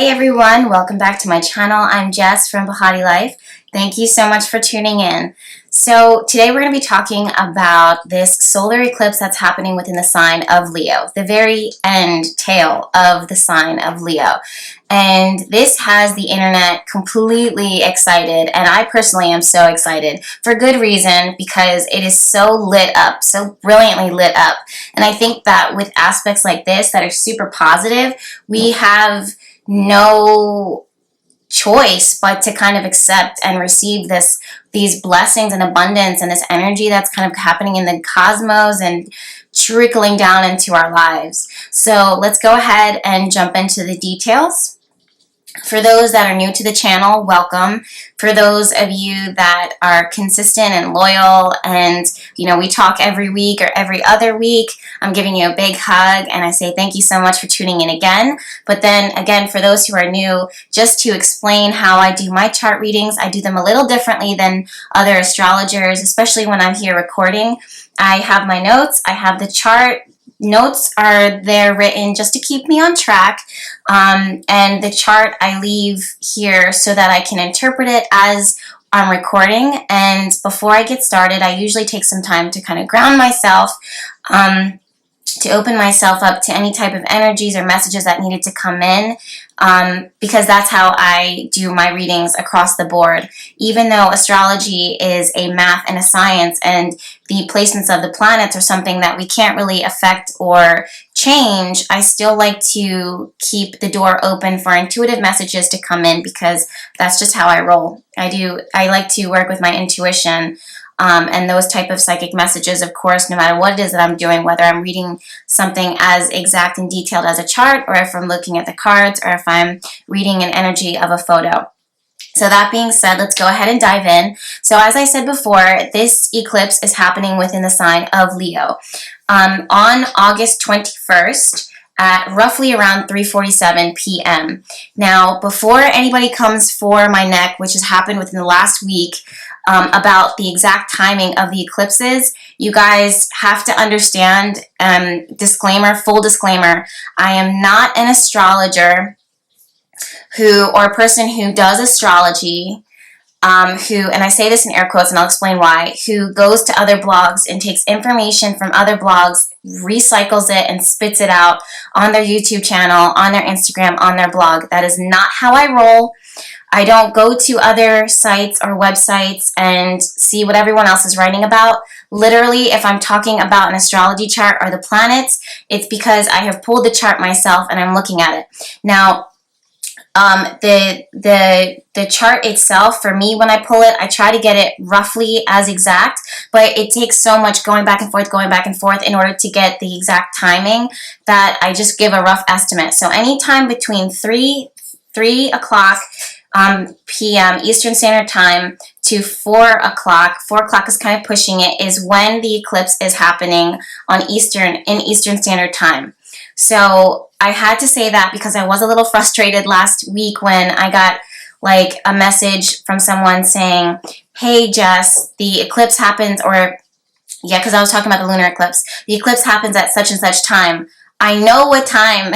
everyone, welcome back to my channel. I'm Jess from BehatiLife. Thank you so much for tuning in. So today we're going to be talking about this solar eclipse that's happening within the sign of Leo, the very end tail of the sign of Leo. And this has the internet completely excited, and I personally am so excited for good reason, because it is so lit up, so brilliantly lit up. And I think that with aspects like this that are super positive, we have no choice but to kind of accept and receive these blessings and abundance and this energy that's kind of happening in the cosmos and trickling down into our lives. So let's go ahead and jump into the details. For those that are new to the channel, welcome. For those of you that are consistent and loyal and, we talk every week or every other week, I'm giving you a big hug and I say thank you so much for tuning in again. But then again, for those who are new, just to explain how I do my chart readings, I do them a little differently than other astrologers, especially when I'm here recording. I have my notes, I have the chart. Notes are there written just to keep me on track, and the chart I leave here so that I can interpret it as I'm recording. And before I get started, I usually take some time to kind of ground myself, to open myself up to any type of energies or messages that needed to come in, because that's how I do my readings across the board. Even though astrology is a math and a science, and the placements of the planets are something that we can't really affect or change, I still like to keep the door open for intuitive messages to come in, because that's just how I roll. I like to work with my intuition. And those type of psychic messages, of course, no matter what it is that I'm doing, whether I'm reading something as exact and detailed as a chart, or if I'm looking at the cards, or if I'm reading an energy of a photo. So that being said, let's go ahead and dive in. So as I said before, this eclipse is happening within the sign of Leo on August 21st. At roughly around 3:47 p.m. Now, before anybody comes for my neck, which has happened within the last week, about the exact timing of the eclipses, you guys have to understand, disclaimer, full disclaimer, I am not an astrologer or a person who does astrology, and I say this in air quotes and I'll explain why, who goes to other blogs and takes information from other blogs, recycles it and spits it out on their YouTube channel, on their Instagram, on their blog. That is not how I roll. I don't go to other sites or websites and see what everyone else is writing about. Literally, if I'm talking about an astrology chart or the planets, it's because I have pulled the chart myself and I'm looking at it. Now, the chart itself, for me, when I pull it, I try to get it roughly as exact, but it takes so much going back and forth in order to get the exact timing that I just give a rough estimate. So anytime between 3 o'clock p.m. Eastern Standard Time to 4 o'clock. 4 o'clock is kind of pushing it, is when the eclipse is happening in Eastern Standard Time. So I had to say that because I was a little frustrated last week when I got like a message from someone saying, hey Jess, the eclipse happens, because I was talking about the lunar eclipse. The eclipse happens at such and such time. I know what time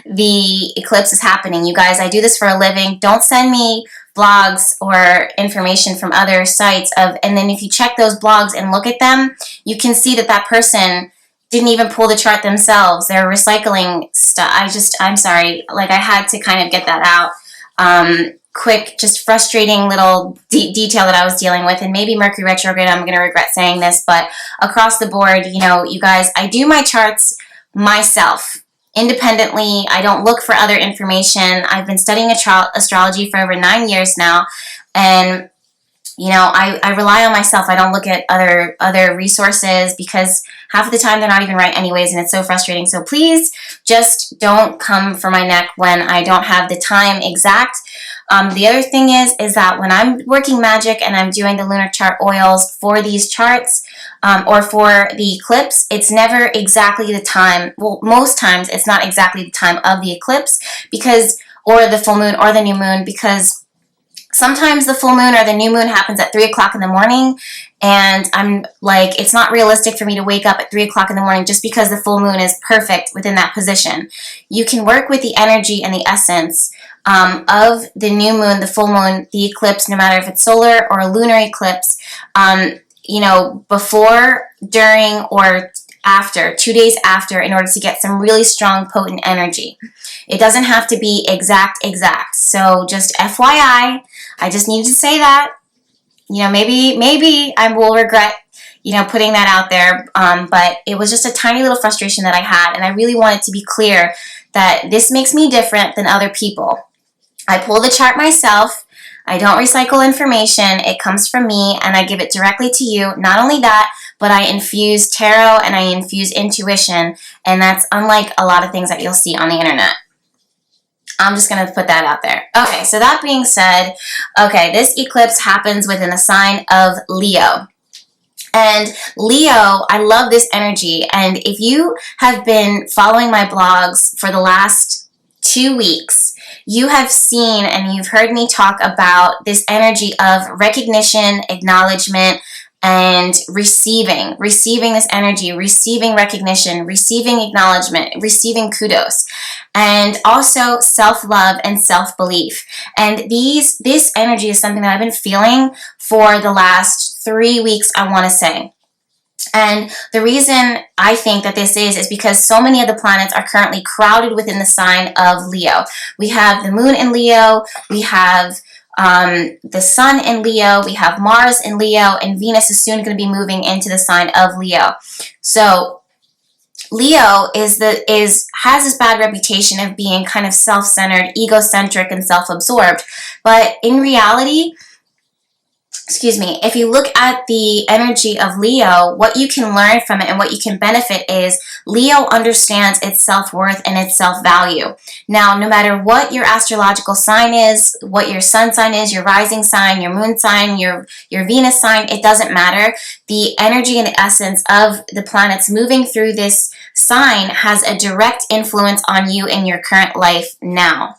the eclipse is happening. You guys, I do this for a living. Don't send me blogs or information from other sites and then if you check those blogs and look at them, you can see that person didn't even pull the chart themselves. They're recycling stuff. I'm sorry. Like, I had to kind of get that out. Quick, just frustrating little detail that I was dealing with. And maybe Mercury retrograde, I'm going to regret saying this, but across the board, you guys, I do my charts myself independently. I don't look for other information. I've been studying astrology for over 9 years now, and I rely on myself. I don't look at other resources because half of the time they're not even right anyways, and it's so frustrating. So please just don't come for my neck when I don't have the time exact. The other thing is that when I'm working magic and I'm doing the lunar chart oils for these charts, or for the eclipse, it's never exactly the time. Well, most times it's not exactly the time of the eclipse, or the full moon or the new moon, because sometimes the full moon or the new moon happens at 3 o'clock in the morning, and I'm like, it's not realistic for me to wake up at 3 o'clock in the morning just because the full moon is perfect within that position. You can work with the energy and the essence of the new moon, the full moon, the eclipse, no matter if it's solar or a lunar eclipse, you know, before, during, or after, 2 days after, in order to get some really strong, potent energy. It doesn't have to be exact. So just FYI, I just needed to say that. You know, maybe I will regret, you know, putting that out there. But it was just a tiny little frustration that I had, and I really wanted to be clear that this makes me different than other people. I pull the chart myself. I don't recycle information. It comes from me, and I give it directly to you. Not only that, but I infuse tarot and I infuse intuition, and that's unlike a lot of things that you'll see on the internet. I'm just going to put that out there. Okay, so that being said, okay, this eclipse happens within the sign of Leo. And Leo, I love this energy, and if you have been following my blogs for the last 2 weeks, you have seen and you've heard me talk about this energy of recognition, acknowledgement, and receiving this energy, receiving recognition, receiving acknowledgement, receiving kudos, and also self-love and self-belief. And this energy is something that I've been feeling for the last 3 weeks, I want to say. And the reason I think that this is because so many of the planets are currently crowded within the sign of Leo. We have the moon in Leo, we have the sun in Leo, we have Mars in Leo, and Venus is soon going to be moving into the sign of Leo. So Leo has this bad reputation of being kind of self-centered, egocentric, and self-absorbed. But in reality, if you look at the energy of Leo, what you can learn from it and what you can benefit is Leo understands its self-worth and its self-value. Now, no matter what your astrological sign is, what your sun sign is, your rising sign, your moon sign, your Venus sign, it doesn't matter. The energy and the essence of the planets moving through this sign has a direct influence on you in your current life now.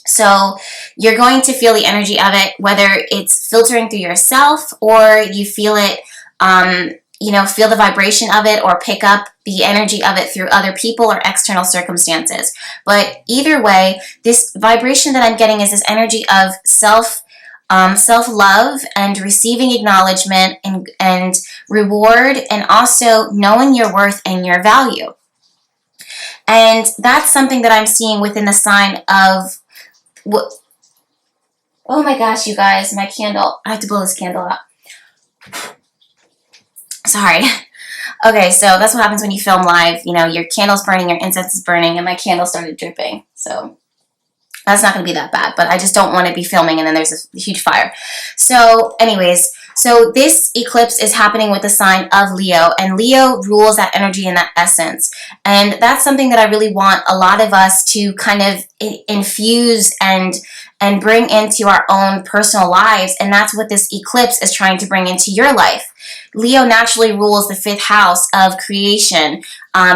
So you're going to feel the energy of it, whether it's filtering through yourself or you feel it, feel the vibration of it or pick up the energy of it through other people or external circumstances. But either way, this vibration that I'm getting is this energy of self-love and receiving acknowledgement and reward, and also knowing your worth and your value. And that's something that I'm seeing within the sign of oh my gosh, you guys, my candle. I have to blow this candle out. Sorry. Okay, so that's what happens when you film live. You know, your candle's burning, your incense is burning, and my candle started dripping. So that's not going to be that bad, but I just don't want to be filming and then there's a huge fire. So anyways, so this eclipse is happening with the sign of Leo, and Leo rules that energy and that essence. And that's something that I really want a lot of us to kind of infuse and bring into our own personal lives. And that's what this eclipse is trying to bring into your life. Leo naturally rules the 5th house of creation,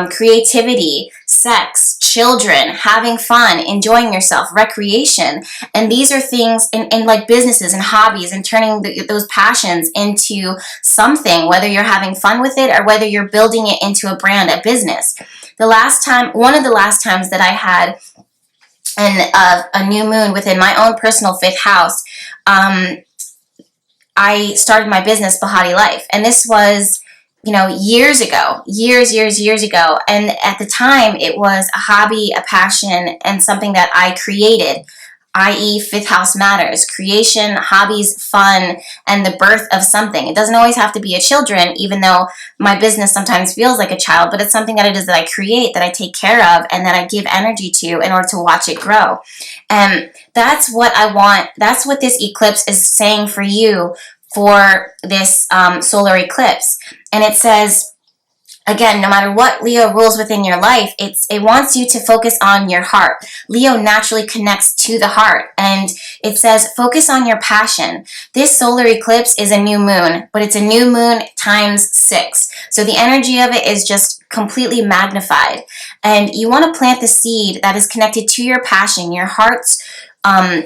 creativity, sex, children, having fun, enjoying yourself, recreation. And these are things in like businesses and hobbies, and turning those passions into something, whether you're having fun with it or whether you're building it into a brand, a business. One of the last times that I had a new moon within my own personal 5th house, I started my business, BehatiLife, and this was, years ago. And at the time, it was a hobby, a passion, and something that I created, i.e. 5th house matters, creation, hobbies, fun, and the birth of something. It doesn't always have to be a children, even though my business sometimes feels like a child, but it's something that it is that I create, that I take care of, and that I give energy to in order to watch it grow. And that's what I want. That's what this eclipse is saying for you for this solar eclipse. And it says, again, no matter what Leo rules within your life, it wants you to focus on your heart. Leo naturally connects to the heart, and it says focus on your passion. This solar eclipse is a new moon, but it's a new moon times 6. So the energy of it is just completely magnified. And you want to plant the seed that is connected to your passion, your heart's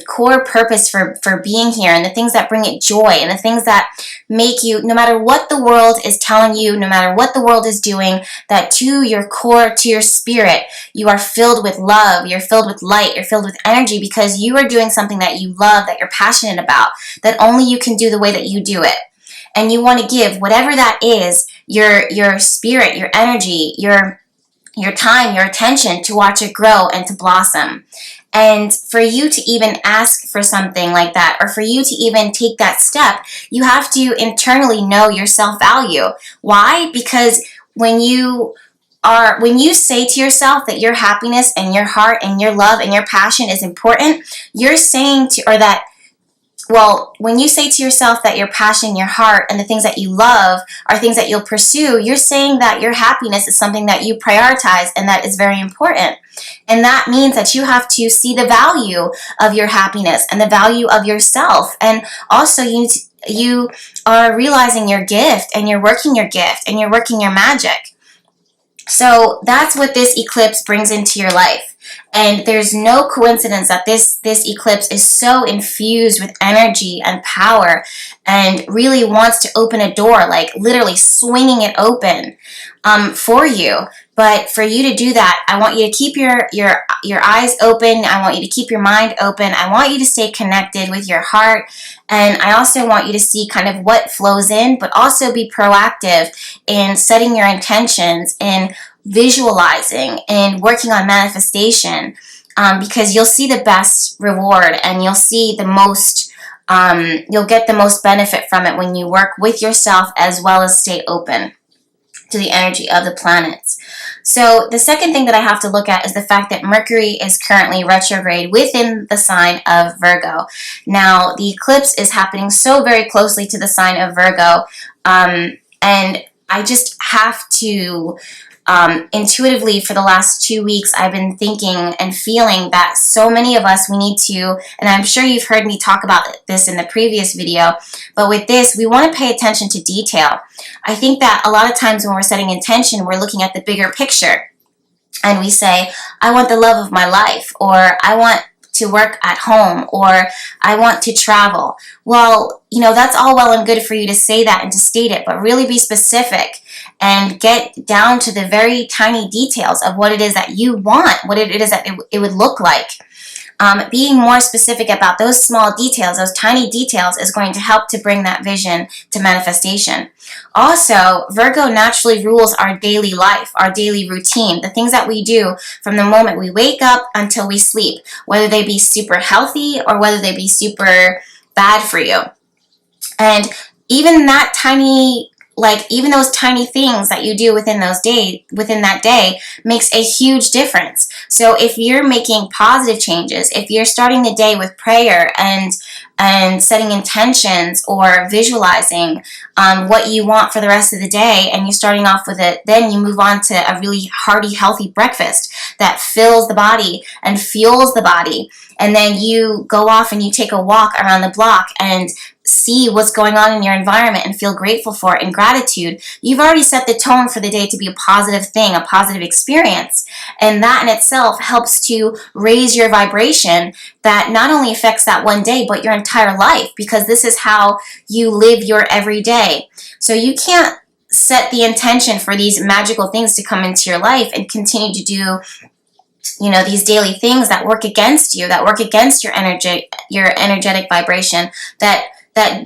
core purpose for being here, and the things that bring it joy, and the things that make you, no matter what the world is telling you, no matter what the world is doing, that to your core, to your spirit, you are filled with love, you're filled with light, you're filled with energy, because you are doing something that you love, that you're passionate about, that only you can do the way that you do it. And you want to give whatever that is, your spirit, your energy, your time, your attention, to watch it grow and to blossom. And for you to even ask for something like that, or for you to even take that step, you have to internally know your self-value. Why? Because when you say to yourself that your happiness and your heart and your love and your passion is important, you're saying to, or that, well, when you say to yourself that your passion, your heart, and the things that you love are things that you'll pursue, you're saying that your happiness is something that you prioritize and that is very important. And that means that you have to see the value of your happiness and the value of yourself. And also you are realizing your gift, and you're working your gift, and you're working your magic. So that's what this eclipse brings into your life. And there's no coincidence that this eclipse is so infused with energy and power, and really wants to open a door, like literally swinging it open for you. But for you to do that, I want you to keep your eyes open. I want you to keep your mind open. I want you to stay connected with your heart. And I also want you to see kind of what flows in, but also be proactive in setting your intentions, in visualizing, and working on manifestation, because you'll see the best reward, and you'll see the most, you'll get the most benefit from it when you work with yourself as well as stay open to the energy of the planets. So the second thing that I have to look at is the fact that Mercury is currently retrograde within the sign of Virgo. Now, the eclipse is happening so very closely to the sign of Virgo, and I just have to, intuitively, for the last 2 weeks, I've been thinking and feeling that so many of us, we need to, and I'm sure you've heard me talk about this in the previous video, but with this, we want to pay attention to detail. I think that a lot of times when we're setting intention, we're looking at the bigger picture, and we say, I want the love of my life, or I want to work at home, or I want to travel. Well, that's all well and good for you to say that and to state it, but really be specific and get down to the very tiny details of what it is that you want, what it is that it would look like. Being more specific about those small details, those tiny details, is going to help to bring that vision to manifestation. Also, Virgo naturally rules our daily life, our daily routine, the things that we do from the moment we wake up until we sleep, whether they be super healthy or whether they be super bad for you. And even that tiny, even those tiny things that you do within that day makes a huge difference. So if you're making positive changes, if you're starting the day with prayer and setting intentions, or visualizing what you want for the rest of the day, and you're starting off with it, then you move on to a really hearty, healthy breakfast that fills the body and fuels the body. And then you go off and you take a walk around the block and see what's going on in your environment and feel grateful for it in gratitude. You've already set the tone for the day to be a positive thing, a positive experience. And that in itself helps to raise your vibration, that not only affects that one day, but your entire life, because this is how you live your everyday. So you can't set the intention for these magical things to come into your life and continue to do these daily things that work against you, that work against your energetic vibration, that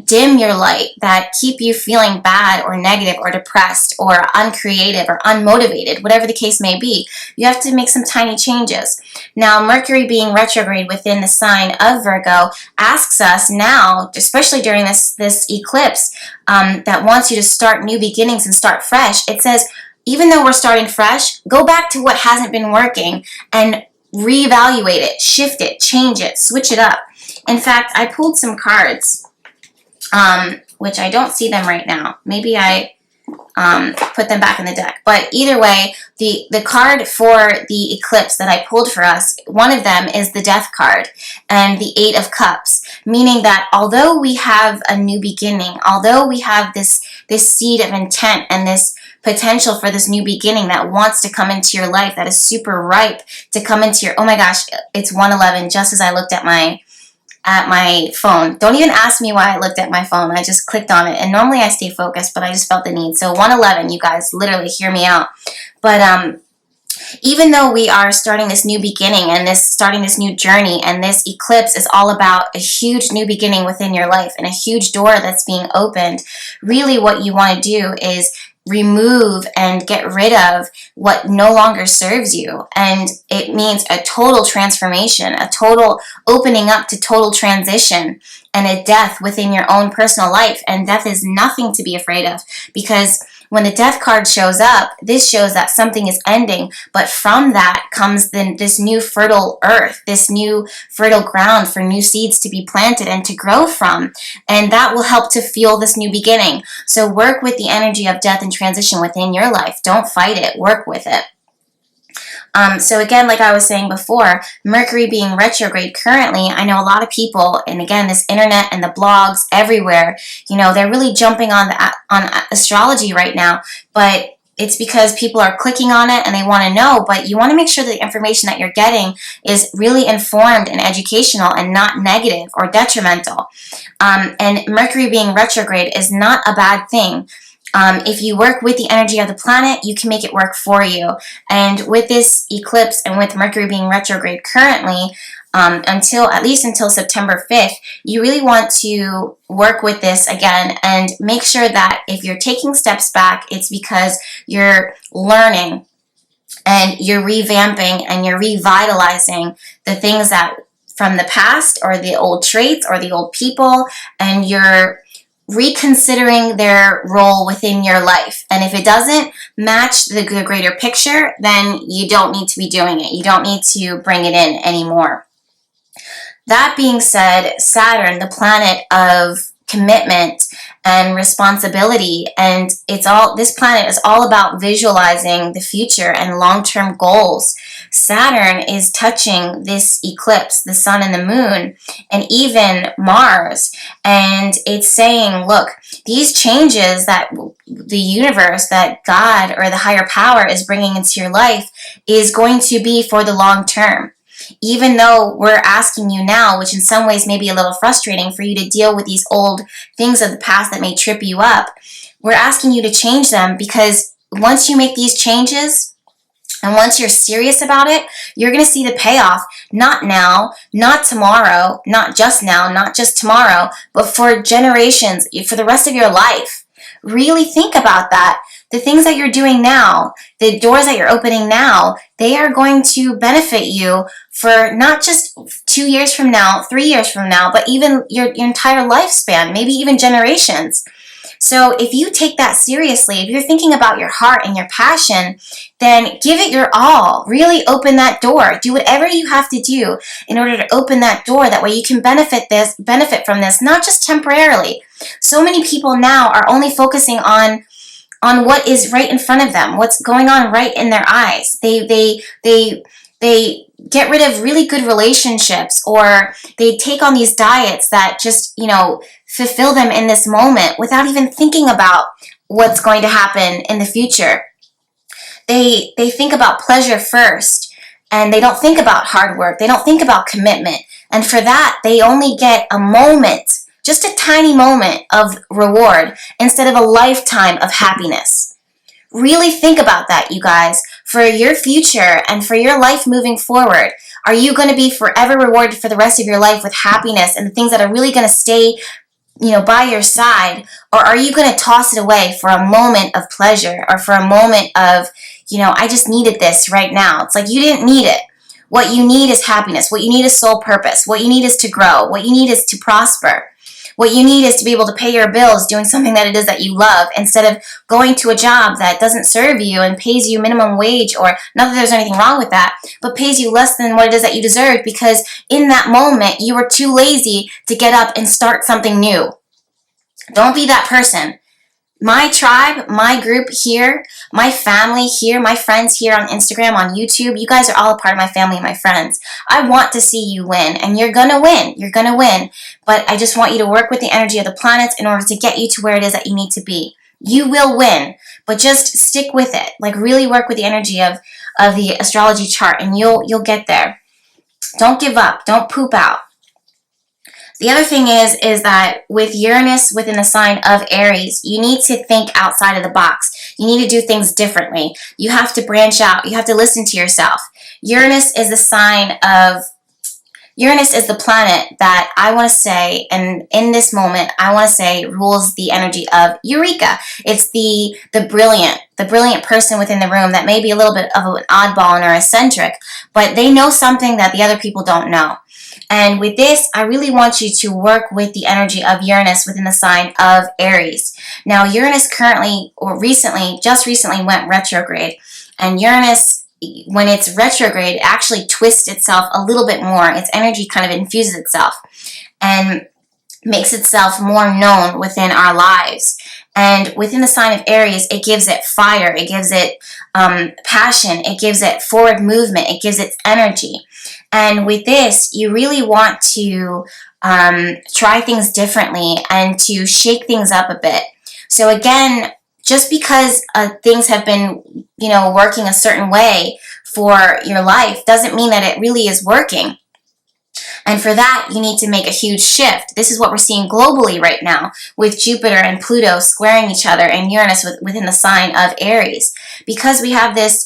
dim your light, that keep you feeling bad or negative or depressed or uncreative or unmotivated, whatever the case may be. You have to make some tiny changes. Now, Mercury being retrograde within the sign of Virgo asks us now, especially during this eclipse, that wants you to start new beginnings and start fresh. It says, even though we're starting fresh, go back to what hasn't been working and reevaluate it, shift it, change it, switch it up. In fact, I pulled some cards, which I don't see them right now. Maybe I put them back in the deck. But either way, the card for the eclipse that I pulled for us, one of them is the Death card and the Eight of Cups, meaning that although we have a new beginning, although we have this seed of intent and this potential for this new beginning that wants to come into your life, that is super ripe to come into your, oh my gosh, it's 1:11 just as I looked at my phone. Don't even ask me why I looked at my phone. I just clicked on it. And normally I stay focused, but I just felt the need. So 1:11, you guys, literally hear me out. But even though we are starting this new beginning and starting this new journey, and this eclipse is all about a huge new beginning within your life and a huge door that's being opened, really what you want to do is remove and get rid of what no longer serves you. And it means a total transformation, a total opening up to total transition, and a death within your own personal life. And death is nothing to be afraid of, because when the death card shows up, this shows that something is ending, but from that comes then this new fertile earth, this new fertile ground for new seeds to be planted and to grow from. And that will help to fuel this new beginning. So work with the energy of death and transition within your life. Don't fight it. Work with it. So again, like I was saying before, Mercury being retrograde currently, I know a lot of people, and again, this internet and the blogs everywhere, they're really jumping on astrology right now, but it's because people are clicking on it and they want to know, but you want to make sure that the information that you're getting is really informed and educational and not negative or detrimental. And Mercury being retrograde is not a bad thing. If you work with the energy of the planet, you can make it work for you. And with this eclipse and with Mercury being retrograde currently, at least until September 5th, you really want to work with this again and make sure that if you're taking steps back, it's because you're learning and you're revamping and you're revitalizing the things that from the past, or the old traits or the old people, and you're reconsidering their role within your life. And if it doesn't match the greater picture, then you don't need to be doing it. You don't need to bring it in anymore. That being said, Saturn, the planet of commitment and responsibility, and this planet is all about visualizing the future and long-term goals. Saturn is touching this eclipse, the sun and the moon, and even Mars, and it's saying, look, these changes that the universe, that God or the higher power is bringing into your life is going to be for the long term. Even though we're asking you now, which in some ways may be a little frustrating for you to deal with these old things of the past that may trip you up, we're asking you to change them, because once you make these changes and once you're serious about it, you're going to see the payoff, not now, not tomorrow, not just now, not just tomorrow, but for generations, for the rest of your life. Really think about that. The things that you're doing now, the doors that you're opening now, they are going to benefit you for not just 2 years from now, 3 years from now, but even your entire lifespan, maybe even generations. So if you take that seriously, if you're thinking about your heart and your passion, then give it your all. Really open that door. Do whatever you have to do in order to open that door. That way you can benefit from this, not just temporarily. So many people now are only focusing on what is right in front of them, what's going on right in their eyes. They get rid of really good relationships, or they take on these diets that just, fulfill them in this moment without even thinking about what's going to happen in the future. They think about pleasure first, and they don't think about hard work. They don't think about commitment. And for that, they only get a moment, just a tiny moment of reward instead of a lifetime of happiness. Really think about that, you guys. For your future and for your life moving forward, are you going to be forever rewarded for the rest of your life with happiness and the things that are really going to stay, by your side? Or are you going to toss it away for a moment of pleasure, or for a moment of, I just needed this right now? It's like you didn't need it. What you need is happiness. What you need is soul purpose. What you need is to grow. What you need is to prosper. What you need is to be able to pay your bills doing something that it is that you love, instead of going to a job that doesn't serve you and pays you minimum wage, or not that there's anything wrong with that, but pays you less than what it is that you deserve, because in that moment you were too lazy to get up and start something new. Don't be that person. My tribe, my group here, my family here, my friends here on Instagram, on YouTube, you guys are all a part of my family and my friends. I want to see you win, and you're going to win. You're going to win. But I just want you to work with the energy of the planets in order to get you to where it is that you need to be. You will win, but just stick with it. Like, really work with the energy of the astrology chart, and you'll get there. Don't give up. Don't poop out. The other thing is that with Uranus within the sign of Aries, you need to think outside of the box. You need to do things differently. You have to branch out. You have to listen to yourself. Uranus is the planet that I want to say, and in this moment, I want to say rules the energy of Eureka. It's the brilliant person within the room that may be a little bit of an oddball or eccentric, but they know something that the other people don't know. And with this, I really want you to work with the energy of Uranus within the sign of Aries. Now, Uranus just recently went retrograde, and Uranus, when it's retrograde, it actually twists itself a little bit more. Its energy kind of infuses itself and makes itself more known within our lives. And within the sign of Aries, it gives it fire, it gives it passion, it gives it forward movement, it gives it energy. And with this, you really want to try things differently and to shake things up a bit. So again, just because things have been, working a certain way for your life doesn't mean that it really is working. And for that, you need to make a huge shift. This is what we're seeing globally right now with Jupiter and Pluto squaring each other and Uranus within the sign of Aries. Because we have this,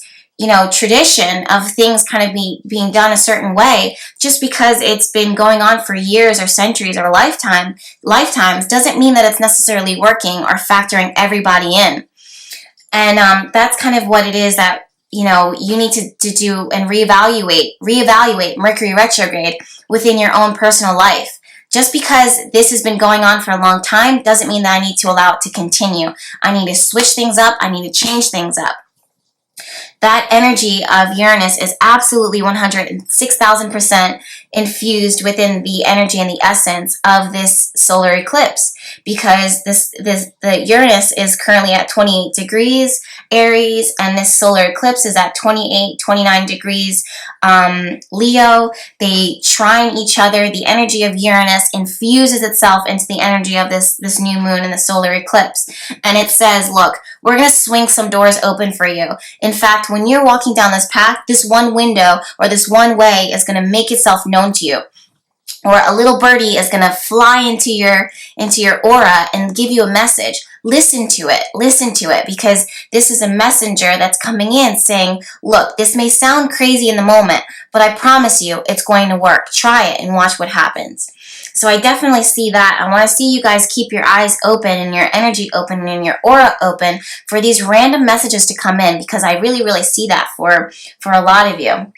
tradition of things kind of being done a certain way, just because it's been going on for years or centuries or lifetimes doesn't mean that it's necessarily working or factoring everybody in. And that's kind of what it is that, you need to do and reevaluate Mercury retrograde within your own personal life. Just because this has been going on for a long time doesn't mean that I need to allow it to continue. I need to switch things up. I need to change things up. That energy of Uranus is absolutely 106,000% infused within the energy and the essence of this solar eclipse, because the Uranus is currently at 28 degrees Aries, and this solar eclipse is at 29 degrees Leo. They trine each other. The energy of Uranus infuses itself into the energy of this new moon and the solar eclipse, and it says, look, we're going to swing some doors open for you. In fact, when you're walking down this path, this one window or this one way is going to make itself known to you. Or a little birdie is going to fly into your aura and give you a message. Listen to it, because this is a messenger that's coming in saying, look, this may sound crazy in the moment, but I promise you it's going to work. Try it and watch what happens. So I definitely see that. I want to see you guys keep your eyes open and your energy open and your aura open for these random messages to come in, because I really, really see that for a lot of you.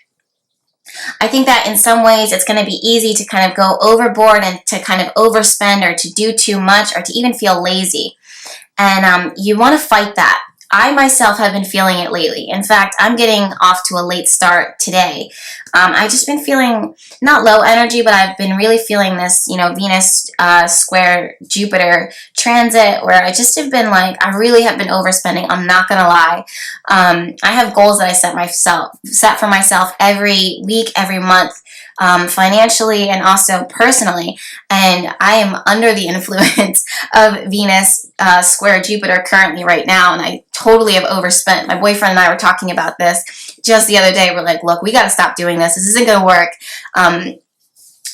I think that in some ways it's going to be easy to kind of go overboard and to kind of overspend or to do too much or to even feel lazy. And you want to fight that. I myself have been feeling it lately. In fact, I'm getting off to a late start today. I've just been feeling not low energy, but I've been really feeling this, Venus square Jupiter transit, where I just have been like, I really have been overspending. I'm not going to lie. I have goals that I set for myself every week, every month, financially and also personally, and I am under the influence of Venus square Jupiter currently right now, and I totally have overspent. My boyfriend and I were talking about this just the other day. We're like, look, we got to stop doing this. This isn't going to work.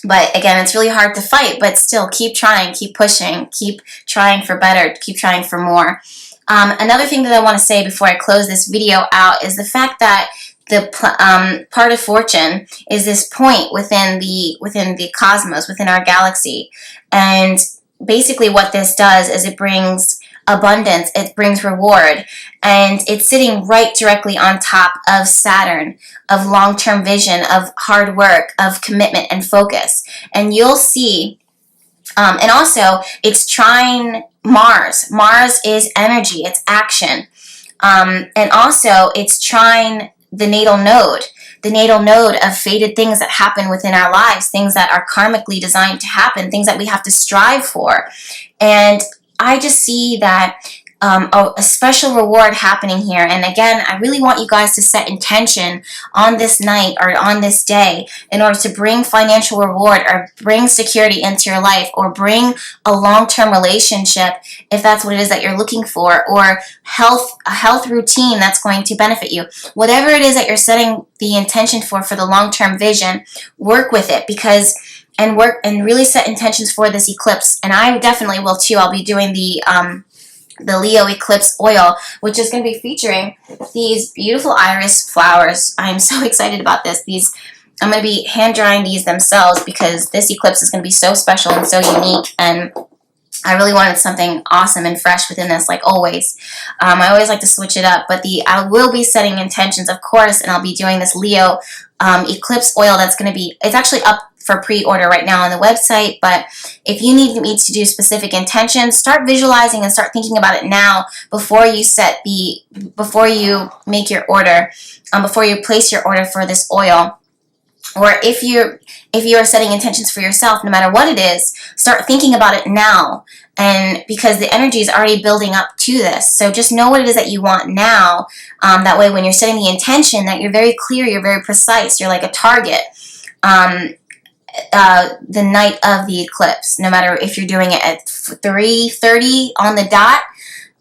But again, it's really hard to fight, but still keep trying, keep pushing, keep trying for better, keep trying for more. Another thing that I want to say before I close this video out is the fact that the part of fortune is this point within the cosmos, within our galaxy. And basically what this does is it brings abundance, it brings reward, and it's sitting right directly on top of Saturn, of long-term vision, of hard work, of commitment and focus. And you'll see, and also it's trine Mars. Mars is energy, it's action. And also it's trine the natal node of fated things that happen within our lives, things that are karmically designed to happen, things that we have to strive for. And I just see that a special reward happening here. And again, I really want you guys to set intention on this night or on this day in order to bring financial reward or bring security into your life or bring a long-term relationship if that's what it is that you're looking for, or a health routine that's going to benefit you. Whatever it is that you're setting the intention for the long-term vision, work with it, because and really set intentions for this eclipse. And I definitely will too. I'll be doing the Leo Eclipse oil, which is going to be featuring these beautiful iris flowers. I'm so excited about this. I'm going to be hand drying these themselves because this eclipse is going to be so special and so unique, and I really wanted something awesome and fresh within this, like always. I always like to switch it up, but I will be setting intentions, of course, and I'll be doing this Leo Eclipse oil that's going to be, it's actually up for pre-order right now on the website, but if you need me to do specific intentions, start visualizing and start thinking about it now before you make your order, before you place your order for this oil. Or if you are setting intentions for yourself, no matter what it is, start thinking about it now. And because the energy is already building up to this, so just know what it is that you want now. That way, when you're setting the intention, that you're very clear, you're very precise, you're like a target. The night of the eclipse, no matter if you're doing it at 3:30 on the dot,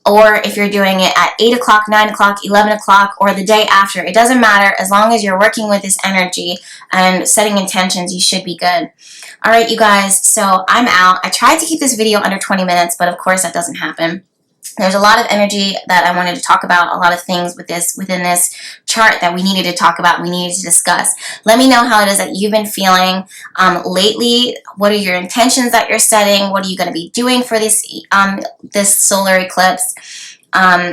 or if you're doing it at 8 o'clock, 9 o'clock, 11 o'clock, or the day after. It doesn't matter. As long as you're working with this energy and setting intentions, you should be good. All right, you guys, so I'm out. I tried to keep this video under 20 minutes, but of course that doesn't happen. There's a lot of energy that I wanted to talk about, a lot of things within this chart that we needed to talk about, we needed to discuss. Let me know how it is that you've been feeling lately. What are your intentions that you're setting? What are you going to be doing for this solar eclipse?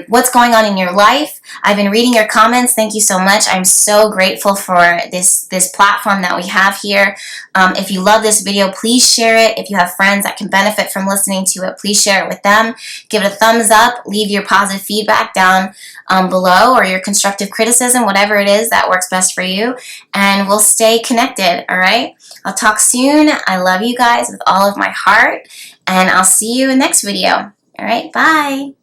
What's going on in your life? I've been reading your comments. Thank you so much. I'm so grateful for this platform that we have here. If you love this video, please share it. If you have friends that can benefit from listening to it, please share it with them. Give it a thumbs up. Leave your positive feedback down below, or your constructive criticism, whatever it is that works best for you. And we'll stay connected, all right? I'll talk soon. I love you guys with all of my heart, and I'll see you in the next video. All right, bye.